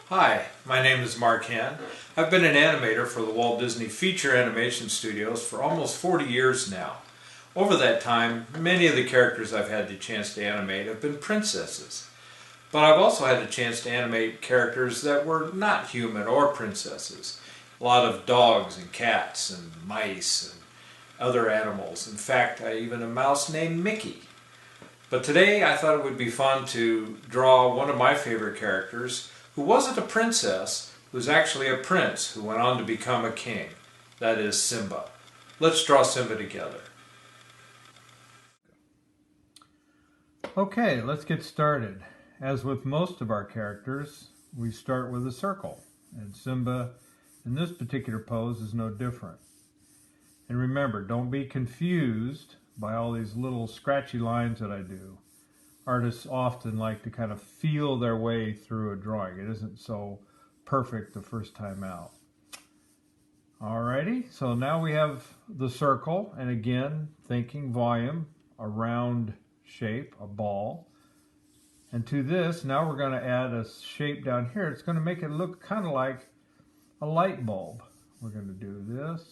Hi, my name is Mark Hen. I've been an animator for the Walt Disney Feature Animation Studios for almost 40 years now. Over that time, many of the characters I've had the chance to animate have been princesses. But I've also had the chance to animate characters that were not human or princesses. A lot of dogs and cats and mice and other animals. In fact, even a mouse named Mickey. But today I thought it would be fun to draw one of my favorite characters who wasn't a princess, who's actually a prince who went on to become a king. That is Simba. Let's draw Simba together. Okay, let's get started. As with most of our characters, we start with a circle, and Simba in this particular pose is no different. And remember, don't be confused by all these little scratchy lines that I do. Artists often like to kind of feel their way through a drawing. It isn't so perfect the first time out. Alrighty, so now we have the circle, and again, thinking volume, a round shape, a ball. And to this, now we're going to add a shape down here. It's going to make it look kind of like a light bulb. We're going to do this.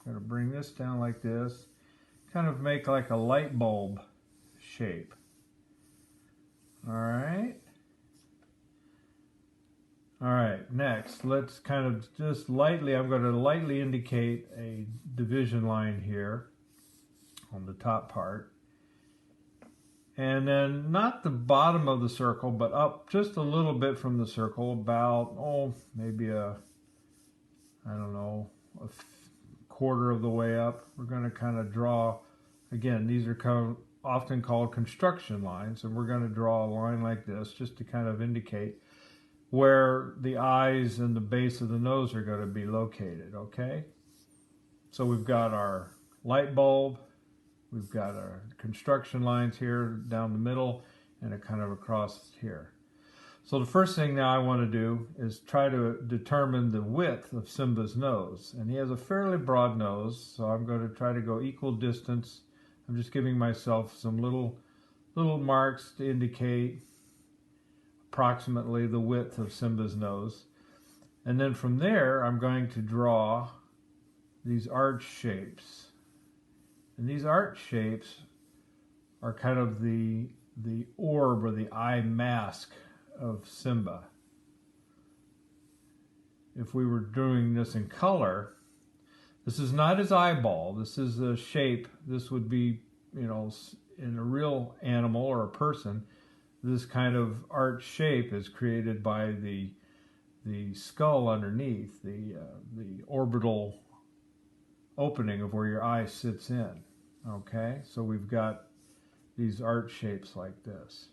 We're going to bring this down like this. Kind of make like a light bulb shape. Alright. Alright, next, let's kind of just lightly, I'm going to lightly indicate a division line here on the top part. And then not the bottom of the circle, but up just a little bit from the circle, about, maybe a quarter of the way up. We're going to kind of draw, again, these are often called construction lines, and we're going to draw a line like this just to kind of indicate where the eyes and the base of the nose are going to be located, okay? So we've got our light bulb, we've got our construction lines here down the middle, and a kind of across here. So the first thing now I want to do is try to determine the width of Simba's nose. And he has a fairly broad nose, so I'm going to try to go equal distance. I'm just giving myself some little marks to indicate approximately the width of Simba's nose. And then from there, I'm going to draw these arch shapes. And these arch shapes are kind of the orb or the eye mask of Simba. If we were doing this in color, this is not his eyeball. This is a shape. This would be, in a real animal or a person, this kind of arch shape is created by the skull underneath, the orbital opening of where your eye sits in. Okay, so we've got these arch shapes like this.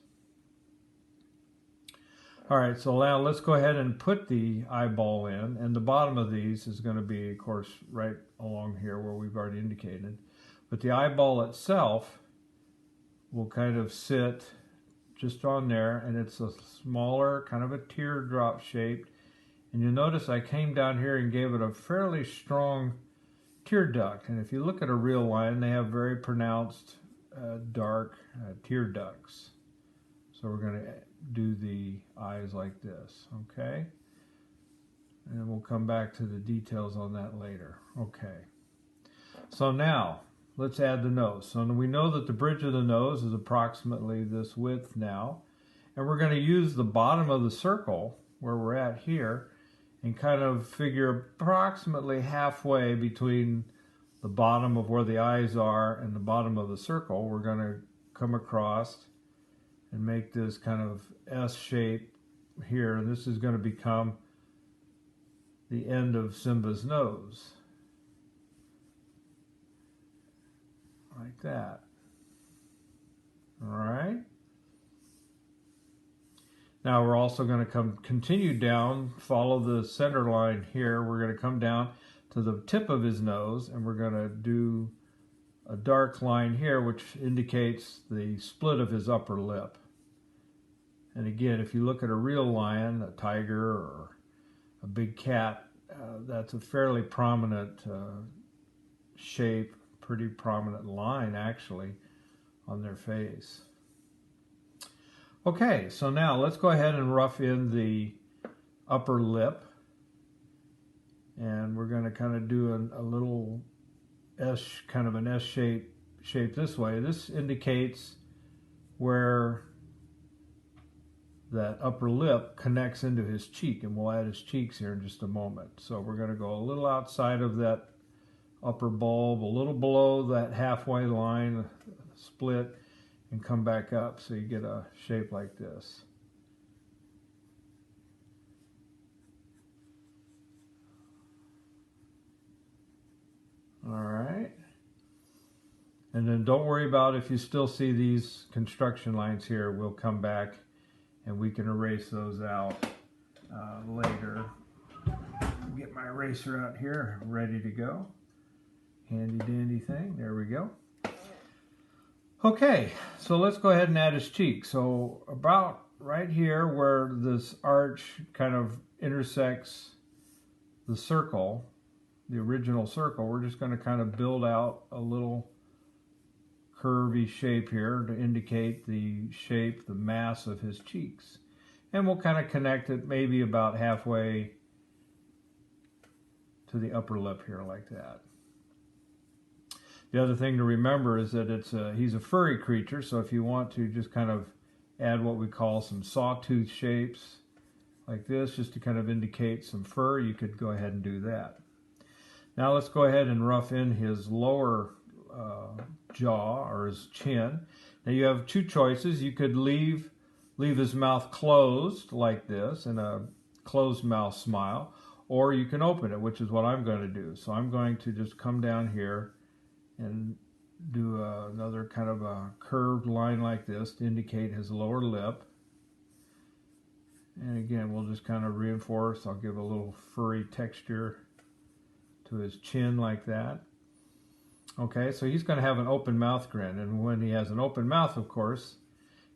All right, so now let's go ahead and put the eyeball in, and the bottom of these is going to be, of course, right along here where we've already indicated. But the eyeball itself will kind of sit just on there, and it's a smaller, kind of a teardrop shaped. And you'll notice I came down here and gave it a fairly strong tear duct. And if you look at a real lion, they have very pronounced dark tear ducts. So we're going to do the eyes like this, okay? And we'll come back to the details on that later. Okay. So now, let's add the nose. So we know that the bridge of the nose is approximately this width now. And we're going to use the bottom of the circle, where we're at here, and kind of figure approximately halfway between the bottom of where the eyes are and the bottom of the circle. We're going to come across and make this kind of S shape here. And this is going to become the end of Simba's nose. Like that. All right. Now we're also going to continue down, follow the center line here. We're going to come down to the tip of his nose, and we're going to do a dark line here, which indicates the split of his upper lip. And again, if you look at a real lion, a tiger, or a big cat, that's a fairly prominent shape, pretty prominent line actually on their face. Okay, so now let's go ahead and rough in the upper lip. And we're going to kind of do a little S, kind of an S shape this way. This indicates where that upper lip connects into his cheek, and we'll add his cheeks here in just a moment. So we're going to go a little outside of that upper bulb, a little below that halfway line, split, and come back up so you get a shape like this. All right. And then don't worry about if you still see these construction lines here. We'll come back and we can erase those out later. Get my eraser out here, ready to go. Handy dandy thing, there we go. Okay, so let's go ahead and add his cheek. So about right here where this arch kind of intersects the circle, the original circle, we're just going to kind of build out a little curvy shape here to indicate the shape, the mass of his cheeks. And we'll kind of connect it maybe about halfway to the upper lip here like that. The other thing to remember is that he's a furry creature, so if you want to just kind of add what we call some sawtooth shapes like this, just to kind of indicate some fur, you could go ahead and do that. Now let's go ahead and rough in his lower jaw, or his chin. Now you have two choices. You could leave his mouth closed like this in a closed mouth smile, or you can open it, which is what I'm going to do. So I'm going to just come down here and do another kind of a curved line like this to indicate his lower lip. And again, we'll just kind of reinforce. I'll give a little furry texture to his chin like that. Okay, so he's going to have an open mouth grin, and when he has an open mouth, of course,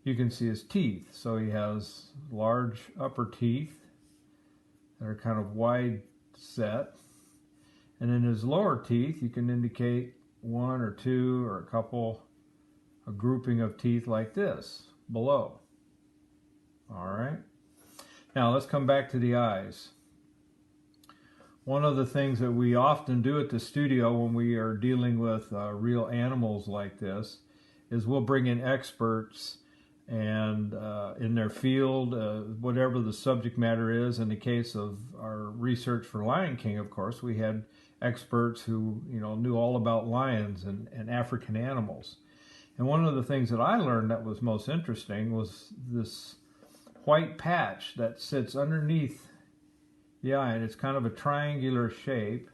you can see his teeth. So he has large upper teeth that are kind of wide set, and in his lower teeth you can indicate one or two or a grouping of teeth like this below. All right, now let's come back to the eyes. One of the things that we often do at the studio when we are dealing with real animals like this is we'll bring in experts and in their field, whatever the subject matter is. In the case of our research for Lion King, of course, we had experts who knew all about lions and African animals. And one of the things that I learned that was most interesting was this white patch that sits underneath the eye, and it's kind of a triangular shape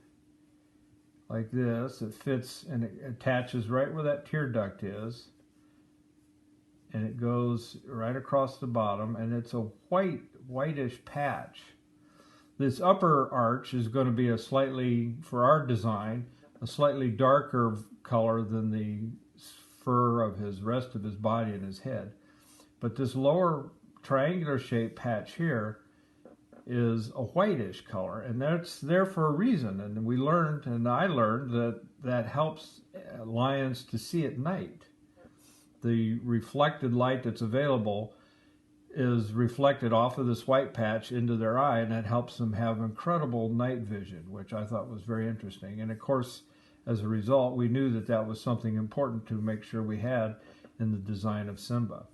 like this. It fits and it attaches right where that tear duct is, and it goes right across the bottom, and it's a whitish patch. This upper arch is going to be for our design, a slightly darker color than the fur of his rest of his body and his head. But this lower triangular shaped patch here is a whitish color, and that's there for a reason. And we learned, and I learned, that helps lions to see at night. The reflected light that's available is reflected off of this white patch into their eye, and that helps them have incredible night vision, which I thought was very interesting. And of course, as a result, we knew that that was something important to make sure we had in the design of Simba.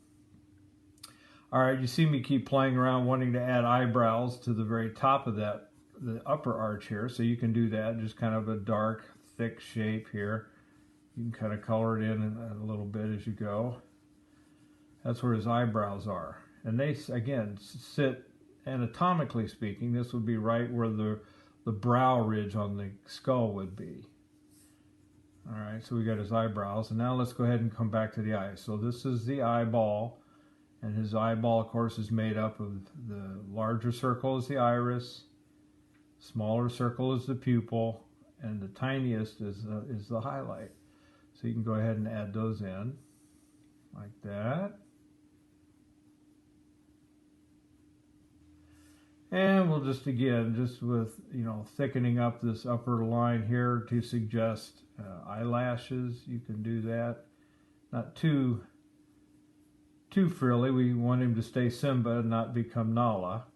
All right, you see me keep playing around wanting to add eyebrows to the very top of the upper arch here, so you can do that, just kind of a dark, thick shape here. You can kind of color it in a little bit as you go. That's where his eyebrows are. And they, again, sit, anatomically speaking, this would be right where the brow ridge on the skull would be. All right, so we got his eyebrows, and now let's go ahead and come back to the eyes. So this is the eyeball. And his eyeball, of course, is made up of the larger circle is the iris, smaller circle is the pupil, and the tiniest is the highlight. So you can go ahead and add those in like that. And we'll just, again, just with, thickening up this upper line here to suggest eyelashes. You can do that. Not too frilly. We want him to stay Simba and not become Nala.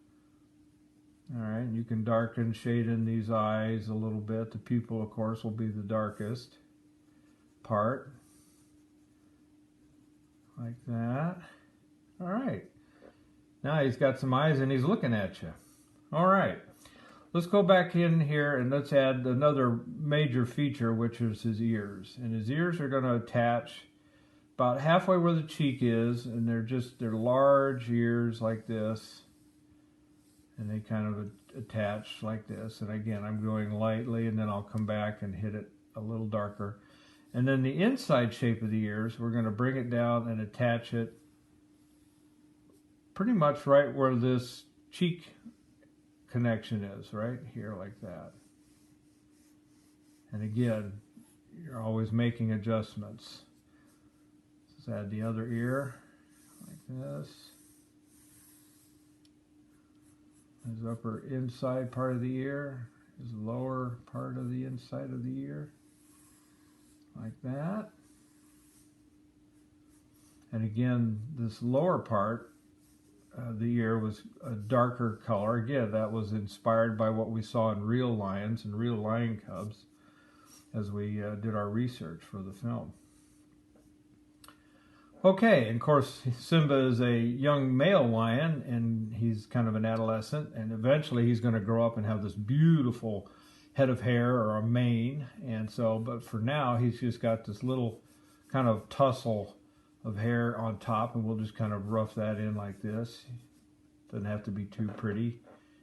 All right, you can darken, shade in these eyes a little bit. The pupil, of course, will be the darkest part. Like that. All right. Now he's got some eyes and he's looking at you. All right. Let's go back in here and let's add another major feature, which is his ears. And his ears are going to attach about halfway where the cheek is, and they're large ears like this. And they kind of attach like this. And again, I'm going lightly, and then I'll come back and hit it a little darker. And then the inside shape of the ears, we're going to bring it down and attach it pretty much right where this cheek connection is, right here like that. And again, you're always making adjustments. Let's add the other ear like this. His upper inside part of the ear, his lower part of the inside of the ear, like that. And again, this lower part, the ear was a darker color. Again, that was inspired by what we saw in real lions and real lion cubs as we did our research for the film. Okay, and of course, Simba is a young male lion, and he's kind of an adolescent, and eventually he's going to grow up and have this beautiful head of hair or a mane, and so, but for now, he's just got this little kind of tussle of hair on top, and we'll just kind of rough that in like this. Doesn't have to be too pretty.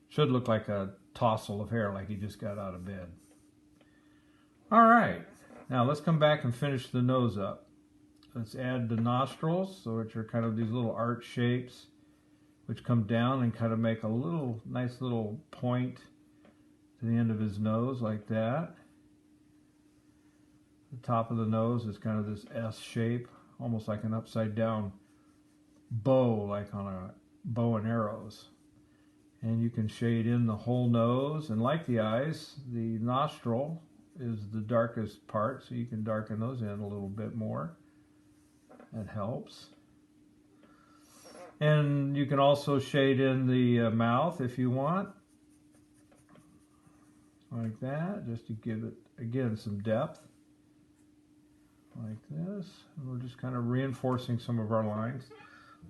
Should look like a tousle of hair, like he just got out of bed. All right, now let's come back and finish the nose up. Let's add the nostrils, so which are kind of these little arch shapes, which come down and kind of make a little nice little point to the end of his nose like that. The top of the nose is kind of this S shape, almost like an upside down bow, like on a bow and arrows. And you can shade in the whole nose, and like the eyes, the nostril is the darkest part, so you can darken those in a little bit more. That helps. And you can also shade in the mouth if you want, like that, just to give it, again, some depth, like this. And we're just kind of reinforcing some of our lines.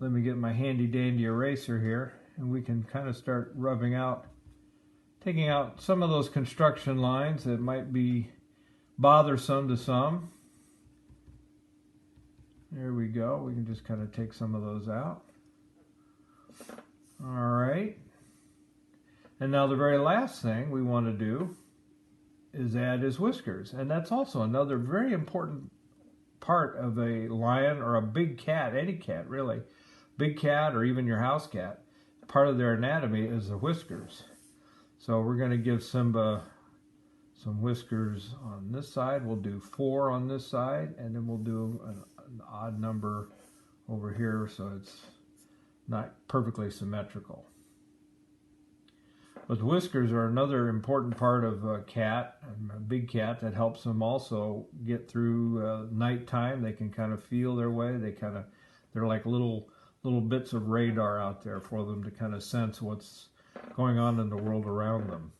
Let me get my handy dandy eraser here, and we can kind of start rubbing out, taking out some of those construction lines that might be bothersome to some. There we go. We can just kind of take some of those out. All right. And now the very last thing we want to do is add his whiskers. And that's also another very important part of a lion or a big cat, any cat really. Big cat or even your house cat. Part of their anatomy is the whiskers. So we're going to give Simba some whiskers on this side. We'll do 4 on this side, and then we'll do an odd number over here so it's not perfectly symmetrical. But the whiskers are another important part of a cat, a big cat, that helps them also get through nighttime. They can kind of feel their way. They're like little bits of radar out there for them to kind of sense what's going on in the world around them.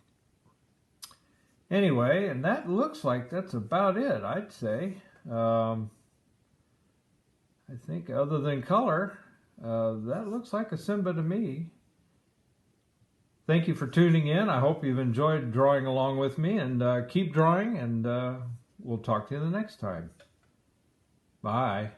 Anyway, and that looks like that's about it, I'd say. I think other than color, that looks like a Simba to me. Thank you for tuning in. I hope you've enjoyed drawing along with me, and keep drawing, and we'll talk to you the next time. Bye.